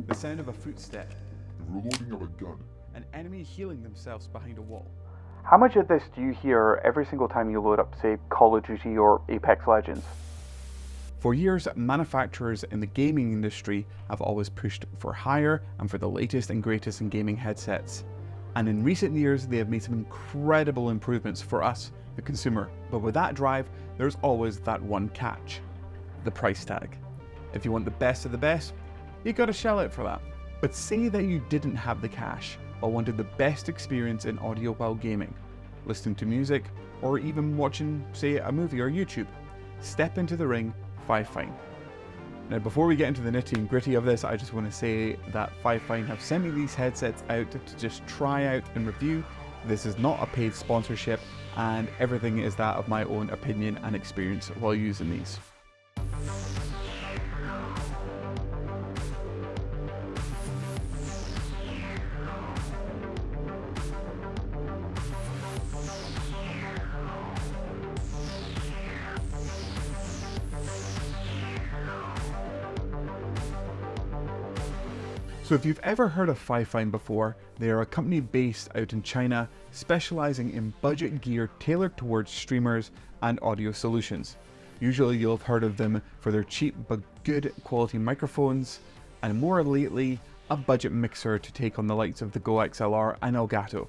the sound of a footstep, the reloading of a gun, an enemy healing themselves behind a wall. How much of this do you hear every single time you load up, say, Call of Duty or Apex Legends? For years, manufacturers in the gaming industry have always pushed for higher and for the latest and greatest in gaming headsets. And in recent years, they have made some incredible improvements for us, the consumer. But with that drive, there's always that one catch: the price tag. If you want the best of the best, you gotta shell out for that. But say that you didn't have the cash, but wanted the best experience in audio while gaming, listening to music, or even watching, say, a movie or YouTube. Step into the ring, FiFine. Now, before we get into the nitty and gritty of this, I just want to say that FiFine have sent me these headsets out to just try out and review. This is not a paid sponsorship, and everything is that of my own opinion and experience while using these. So if you've ever heard of FiFine before, they are a company based out in China, specializing in budget gear tailored towards streamers and audio solutions. Usually you'll have heard of them for their cheap but good quality microphones, and more lately, a budget mixer to take on the likes of the Go XLR and Elgato.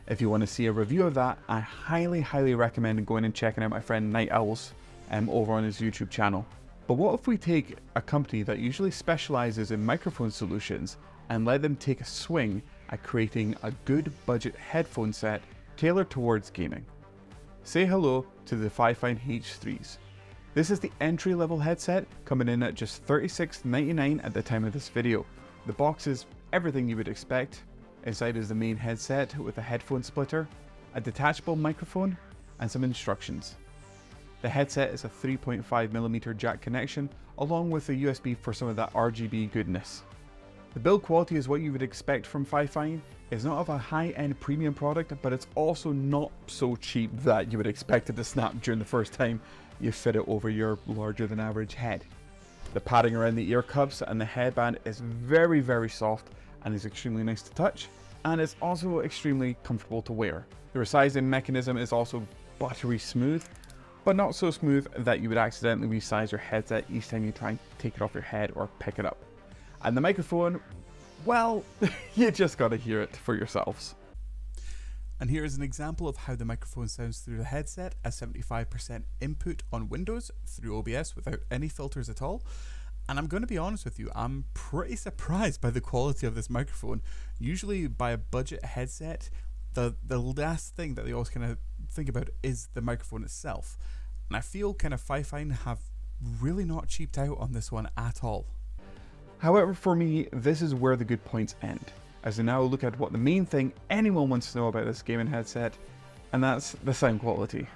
If you want to see a review of that, I highly recommend going and checking out my friend Night Owls over on his YouTube channel. But what if we take a company that usually specializes in microphone solutions and let them take a swing at creating a good budget headphone set tailored towards gaming? Say hello to the FiFine H3s. This is the entry-level headset, coming in at just $36.99 at the time of this video. The box is everything you would expect. Inside is the main headset with a headphone splitter, a detachable microphone, and some instructions. The headset is a 3.5mm jack connection, along with a USB for some of that RGB goodness. The build quality is what you would expect from FiFine. It's not of a high-end premium product, but it's also not so cheap that you would expect it to snap during the first time you fit it over your larger than average head. The padding around the ear cups and the headband is very soft and is extremely nice to touch, and it's also extremely comfortable to wear. The resizing mechanism is also buttery smooth, but not so smooth that you would accidentally resize your headset each time you try and take it off your head or pick it up. And the microphone, well, you just gotta hear it for yourselves. And here is an example of how the microphone sounds through the headset: a 75% input on Windows through OBS without any filters at all. And I'm going to be honest with you, I'm pretty surprised by the quality of this microphone. Usually by a budget headset, the last thing that they always kind of think about is the microphone itself. And I feel kind of FiFine have really not cheaped out on this one at all. However, for me, this is where the good points end, as I now look at what the main thing anyone wants to know about this gaming headset, and that's the sound quality.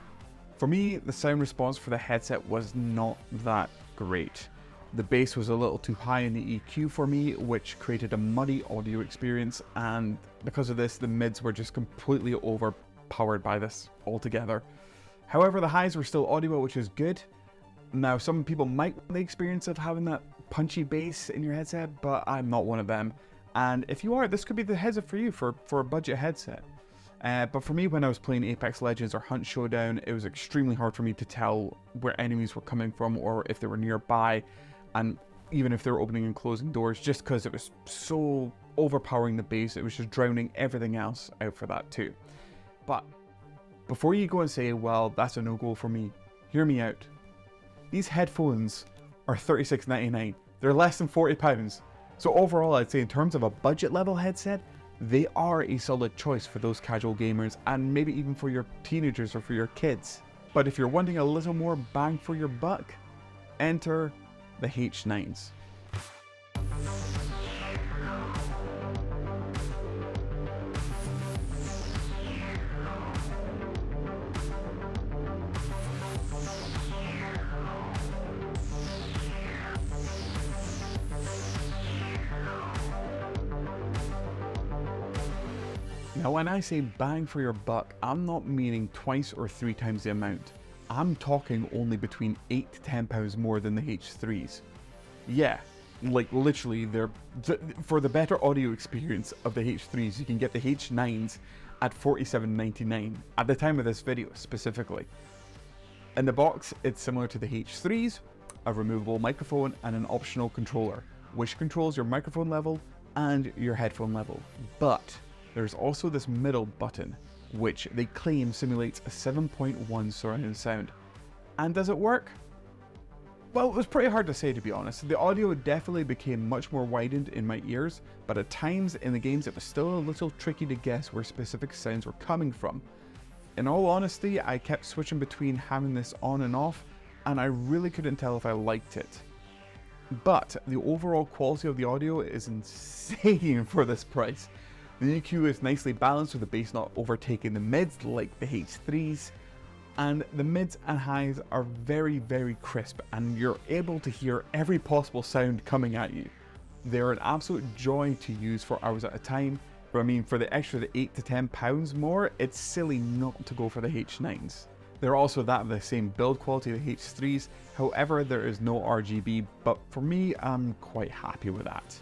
For me, the sound response for the headset was not that great. The bass was a little too high in the EQ for me, which created a muddy audio experience, and because of this, the mids were just completely overpowered by this altogether. However, the highs were still audible, which is good. Now, some people might want the experience of having that punchy bass in your headset, but I'm not one of them. And if you are, this could be the headset for you for a budget headset. But for me, when I was playing Apex Legends or Hunt Showdown, it was extremely hard for me to tell where enemies were coming from or if they were nearby, and even if they were opening and closing doors, just because it was so overpowering the bass, it was just drowning everything else out for that too. But before you go and say, well, that's a no-go for me, hear me out. These headphones are $36.99. They're less than £40. So overall, I'd say in terms of a budget level headset, they are a solid choice for those casual gamers and maybe even for your teenagers or for your kids. But if you're wanting a little more bang for your buck, enter the H9s. Now when I say bang for your buck, I'm not meaning twice or three times the amount. I'm talking only between £8 to £10 more than the H3s. Yeah, Like literally, for the better audio experience of the H3s, you can get the H9s at $47.99 at the time of this video specifically. In the box, it's similar to the H3s, a removable microphone and an optional controller, which controls your microphone level and your headphone level. But there's also this middle button, which they claim simulates a 7.1 surround sound. And does it work? Well, it was pretty hard to say, to be honest. The audio definitely became much more widened in my ears, but at times in the games it was still a little tricky to guess where specific sounds were coming from. In all honesty, I kept switching between having this on and off, and I really couldn't tell if I liked it. But the overall quality of the audio is insane for this price. The EQ is nicely balanced with the bass not overtaking the mids like the H3s. And the mids and highs are very, very crisp, and you're able to hear every possible sound coming at you. They're an absolute joy to use for hours at a time, but I mean, for the extra £8 to £10 more, it's silly not to go for the H9s. They're also that of the same build quality of the H3s, however there is no RGB, but for me, I'm quite happy with that.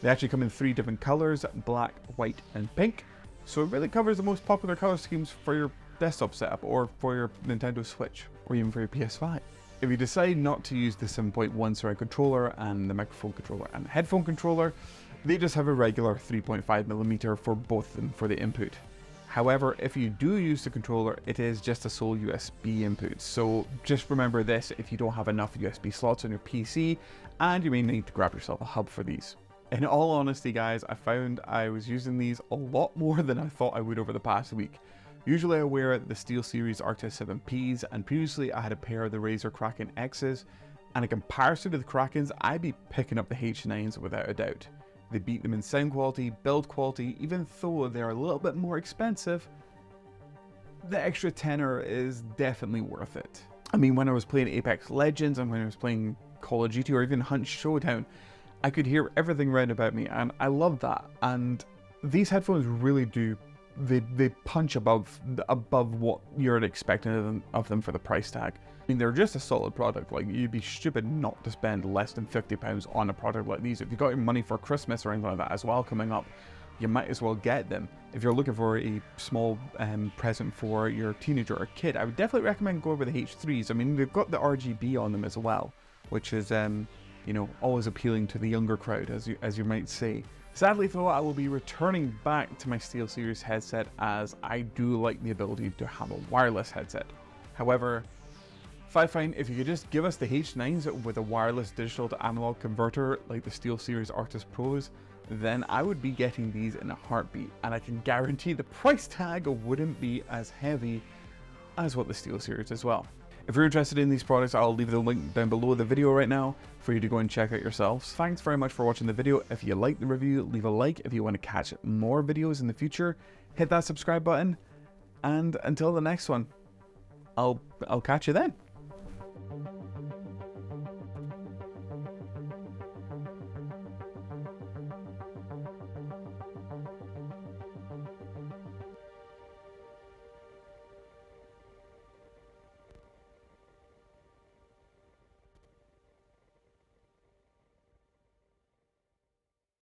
They actually come in 3 different colours, black, white and pink, so it really covers the most popular colour schemes for your desktop setup, or for your Nintendo Switch, or even for your PS5. If you decide not to use the 7.1 surround controller and the microphone controller and the headphone controller, they just have a regular 3.5mm for both of them for the input. However, if you do use the controller, it is just a sole USB input, so just remember this if you don't have enough USB slots on your PC, and you may need to grab yourself a hub for these. In all honesty guys, I found I was using these a lot more than I thought I would over the past week. Usually I wear the SteelSeries Arctis 7Ps, and previously I had a pair of the Razer Kraken X's, and in comparison to the Krakens, I'd be picking up the H9s without a doubt. They beat them in sound quality, build quality, even though they're a little bit more expensive. The extra tenner is definitely worth it. I mean, when I was playing Apex Legends and when I was playing Call of Duty or even Hunt Showdown, I could hear everything round about me, and I love that. And these headphones really do. They punch above what you're expecting of them for the price tag. I mean, they're just a solid product. Like, you'd be stupid not to spend less than £50 on a product like these. If you got your money for Christmas or anything like that as well coming up, you might as well get them. If you're looking for a small present for your teenager or kid, I would definitely recommend going with the H3s. I mean, they've got the RGB on them as well, which is you know, always appealing to the younger crowd, as you might say. Sadly though, I will be returning back to my SteelSeries headset, as I do like the ability to have a wireless headset. However, FiFine, if you could just give us the H9s with a wireless digital to analog converter like the SteelSeries Arctis Pros, then I would be getting these in a heartbeat, and I can guarantee the price tag wouldn't be as heavy as what the SteelSeries as well. If you're interested in these products, I'll leave the link down below the video right now for you to go and check out yourselves. Thanks very much for watching the video. If you liked the review, leave a like. If you want to catch more videos in the future, hit that subscribe button. And until the next one, I'll catch you then.